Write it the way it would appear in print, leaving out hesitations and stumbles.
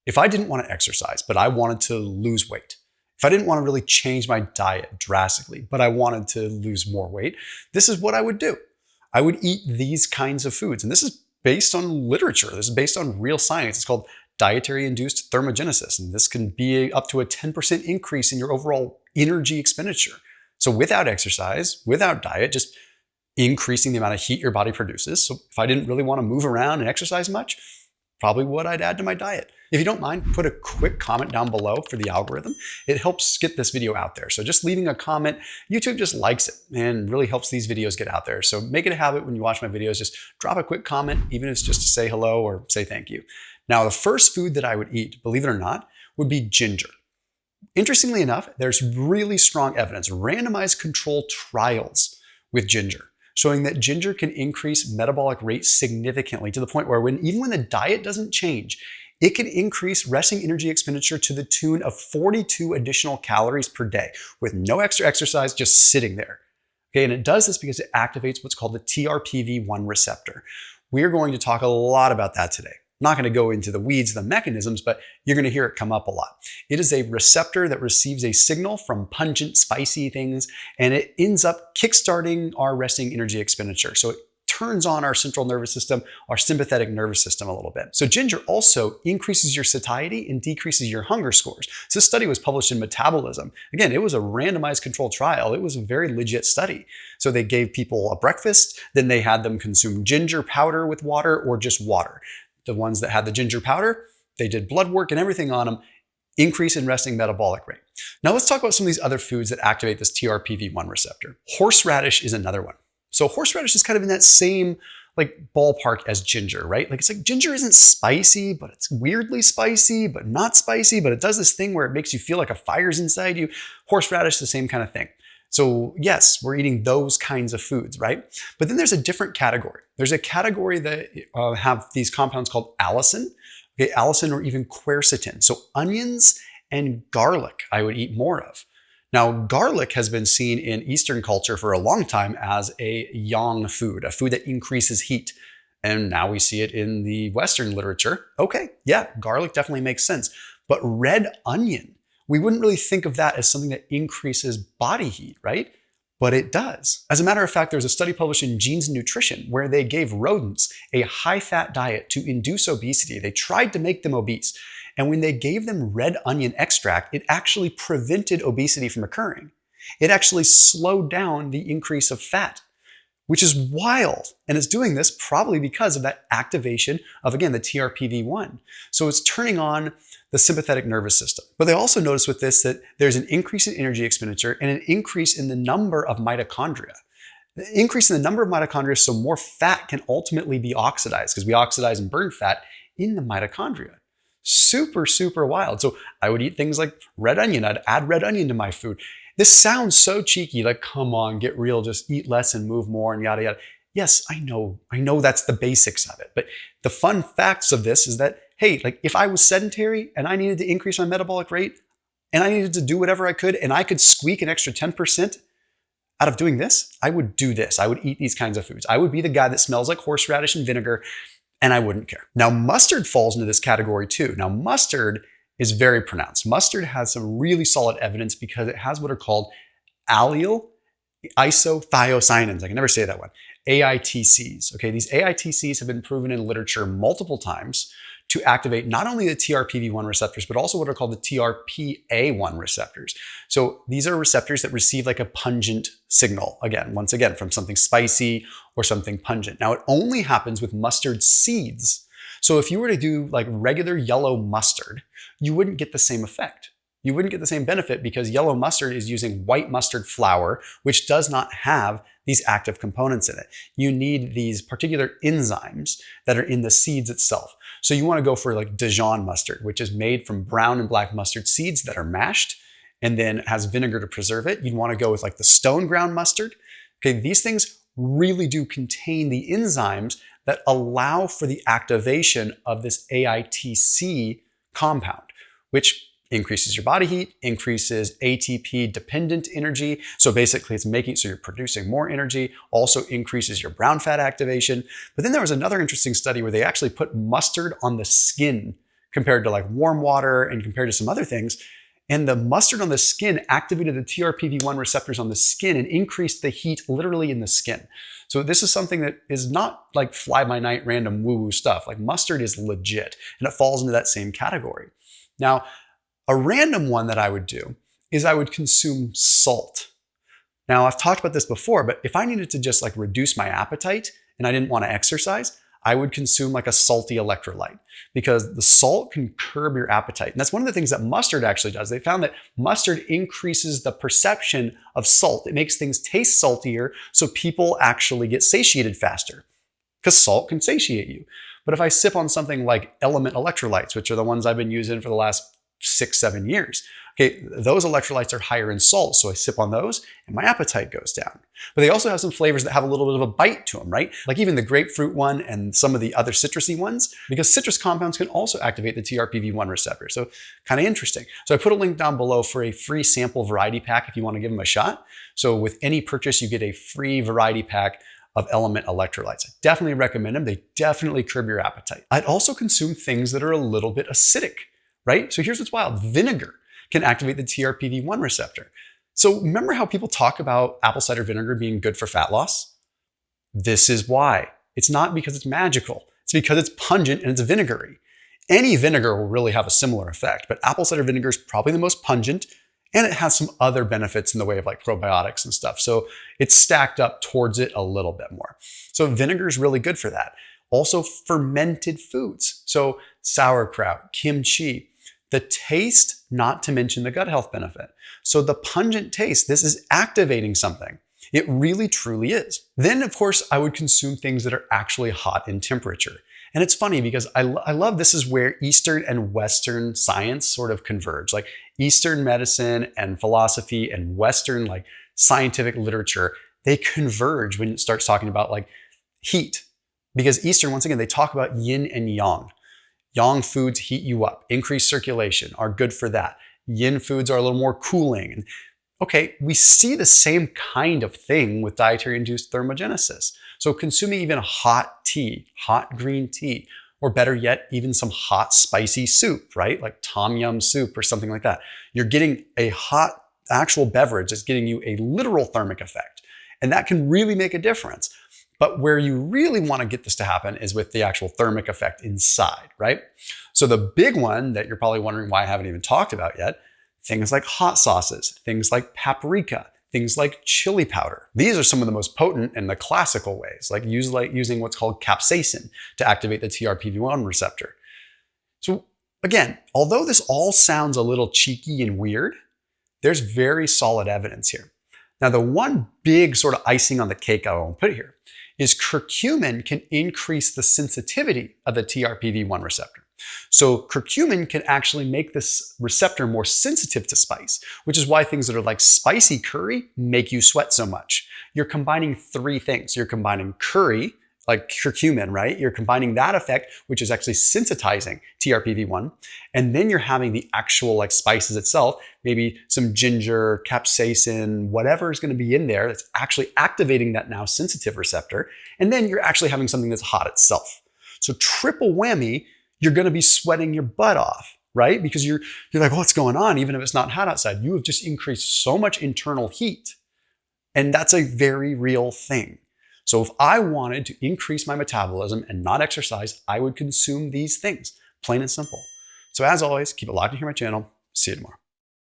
If I didn't want to exercise, but I wanted to lose weight, if I didn't want to really change my diet drastically, but I wanted to lose more weight, this is what I would do. I would eat these kinds of foods. And this is based on literature. This is based on real science. It's called dietary induced thermogenesis. And this can be up to a 10% increase in your overall energy expenditure. So without exercise, without diet, just increasing the amount of heat your body produces. So if I didn't really want to move around and exercise much, probably what I'd add to my diet. If you don't mind, put a quick comment down below for the algorithm. It helps get this video out there. So just leaving a comment, YouTube just likes it and really helps these videos get out there. So make it a habit when you watch my videos, just drop a quick comment, even if it's just to say hello or say thank you. Now, the first food that I would eat, believe it or not, would be ginger. Interestingly enough, there's really strong evidence, randomized control trials with ginger, showing that ginger can increase metabolic rate significantly to the point where even when the diet doesn't change, it can increase resting energy expenditure to the tune of 42 additional calories per day with no extra exercise, just sitting there. Okay, and it does this because it activates what's called the TRPV1 receptor. We're going to talk a lot about that today. I'm not going to go into the weeds of the mechanisms, but you're going to hear it come up a lot. It is a receptor that receives a signal from pungent, spicy things, and it ends up kickstarting our resting energy expenditure. So it turns on our central nervous system, our sympathetic nervous system a little bit. So ginger also increases your satiety and decreases your hunger scores. So this study was published in Metabolism. Again, it was a randomized controlled trial. It was a very legit study. So they gave people a breakfast, then they had them consume ginger powder with water or just water. The ones that had the ginger powder, they did blood work and everything on them, increase in resting metabolic rate. Now let's talk about some of these other foods that activate this TRPV1 receptor. Horseradish is another one. So horseradish is kind of in that same ballpark as ginger, right? It's like ginger isn't spicy, but it's weirdly spicy, but not spicy, but it does this thing where it makes you feel like a fire's inside you. Horseradish, the same kind of thing. So yes, we're eating those kinds of foods, right? But then there's a different category. There's a category that have these compounds called allicin, okay, allicin or even quercetin. So onions and garlic I would eat more of. Now, garlic has been seen in Eastern culture for a long time as a yang food, a food that increases heat. And now we see it in the Western literature. Okay, yeah, garlic definitely makes sense. But red onion, we wouldn't really think of that as something that increases body heat, right? But it does. As a matter of fact, there's a study published in Genes and Nutrition where they gave rodents a high-fat diet to induce obesity. They tried to make them obese. And when they gave them red onion extract, it actually prevented obesity from occurring. It actually slowed down the increase of fat, which is wild. And it's doing this probably because of that activation of, again, the TRPV1. So it's turning on the sympathetic nervous system. But they also notice with this that there's an increase in energy expenditure and an increase in the number of mitochondria. The increase in the number of mitochondria, so more fat can ultimately be oxidized because we oxidize and burn fat in the mitochondria. Super, super wild. So I would eat things like red onion. I'd add red onion to my food. This sounds so cheeky, like, come on, get real, just eat less and move more and yada, yada. Yes, I know that's the basics of it. But the fun facts of this is that, hey, if I was sedentary and I needed to increase my metabolic rate and I needed to do whatever I could and I could squeak an extra 10% out of doing this, I would do this. I would eat these kinds of foods. I would be the guy that smells like horseradish and vinegar and I wouldn't care. Now, mustard falls into this category too. Now, mustard is very pronounced. Mustard has some really solid evidence because it has what are called allyl isothiocyanins. I can never say that one. AITCs. Okay, these AITCs have been proven in literature multiple times to activate not only the TRPV1 receptors, but also what are called the TRPA1 receptors. So these are receptors that receive a pungent signal, once again, from something spicy or something pungent. Now, it only happens with mustard seeds. So if you were to do regular yellow mustard, you wouldn't get the same effect. You wouldn't get the same benefit because yellow mustard is using white mustard flour, which does not have these active components in it. You need these particular enzymes that are in the seeds itself. So you want to go for Dijon mustard, which is made from brown and black mustard seeds that are mashed and then has vinegar to preserve it. You'd want to go with the stone ground mustard. Okay, these things really do contain the enzymes that allow for the activation of this AITC compound, which increases your body heat, increases ATP dependent energy. So basically it's making it so you're producing more energy, also increases your brown fat activation. But then there was another interesting study where they actually put mustard on the skin compared to like warm water and compared to some other things. And the mustard on the skin activated the TRPV1 receptors on the skin and increased the heat literally in the skin. So this is something that is not like fly-by-night random woo-woo stuff. Like mustard is legit, and it falls into that same category. Now, a random one that I would do is I would consume salt. Now, I've talked about this before, but if I needed to just like reduce my appetite and I didn't want to exercise, I would consume like a salty electrolyte, because the salt can curb your appetite. And that's one of the things that mustard actually does. They found that mustard increases the perception of salt. It makes things taste saltier, so people actually get satiated faster, because salt can satiate you. But if I sip on something like LMNT electrolytes, which are the ones I've been using for the last 6-7 years, okay, those electrolytes are higher in salt, so I sip on those and my appetite goes down. But they also have some flavors that have a little bit of a bite to them, right? Like even the grapefruit one and some of the other citrusy ones, because citrus compounds can also activate the TRPV1 receptor. So kind of interesting. So I put a link down below for a free sample variety pack if you want to give them a shot. So with any purchase, you get a free variety pack of LMNT electrolytes. I definitely recommend them. They definitely curb your appetite. I'd also consume things that are a little bit acidic, right? So here's what's wild. Vinegar can activate the TRPV1 receptor. So remember how people talk about apple cider vinegar being good for fat loss? This is why. It's not because it's magical. It's because it's pungent and it's vinegary. Any vinegar will really have a similar effect, but apple cider vinegar is probably the most pungent, and it has some other benefits in the way of like probiotics and stuff. So it's stacked up towards it a little bit more. So vinegar is really good for that. Also fermented foods. So sauerkraut, kimchi, the taste, not to mention the gut health benefit. So the pungent taste, this is activating something. It really, truly is. Then, of course, I would consume things that are actually hot in temperature. And it's funny because I love this is where Eastern and Western science sort of converge. Like Eastern medicine and philosophy and Western like scientific literature, they converge when it starts talking about like heat. Because Eastern, once again, they talk about yin and yang. Yang foods heat you up, increase circulation, are good for that. Yin foods are a little more cooling. Okay, we see the same kind of thing with dietary-induced thermogenesis. So consuming even hot tea, hot green tea, or better yet, even some hot spicy soup, right? Like tom yum soup or something like that. You're getting a hot actual beverage that's getting you a literal thermic effect. And that can really make a difference. But where you really want to get this to happen is with the actual thermic effect inside, right? So the big one that you're probably wondering why I haven't even talked about yet, things like hot sauces, things like paprika, things like chili powder. These are some of the most potent in the classical ways, like using what's called capsaicin to activate the TRPV1 receptor. So again, although this all sounds a little cheeky and weird, there's very solid evidence here. Now, the one big sort of icing on the cake I want to put here is curcumin can increase the sensitivity of the TRPV1 receptor. So curcumin can actually make this receptor more sensitive to spice, which is why things that are like spicy curry make you sweat so much. You're combining three things. You're combining curry, like curcumin, right? You're combining that effect, which is actually sensitizing TRPV1. And then you're having the actual like spices itself, maybe some ginger, capsaicin, whatever is going to be in there that's actually activating that now sensitive receptor. And then you're actually having something that's hot itself. So triple whammy, you're going to be sweating your butt off, right? Because you're like, what's going on? Even if it's not hot outside, you have just increased so much internal heat. And that's a very real thing. So if I wanted to increase my metabolism and not exercise, I would consume these things, plain and simple. So as always, keep it locked in here on my channel. See you tomorrow.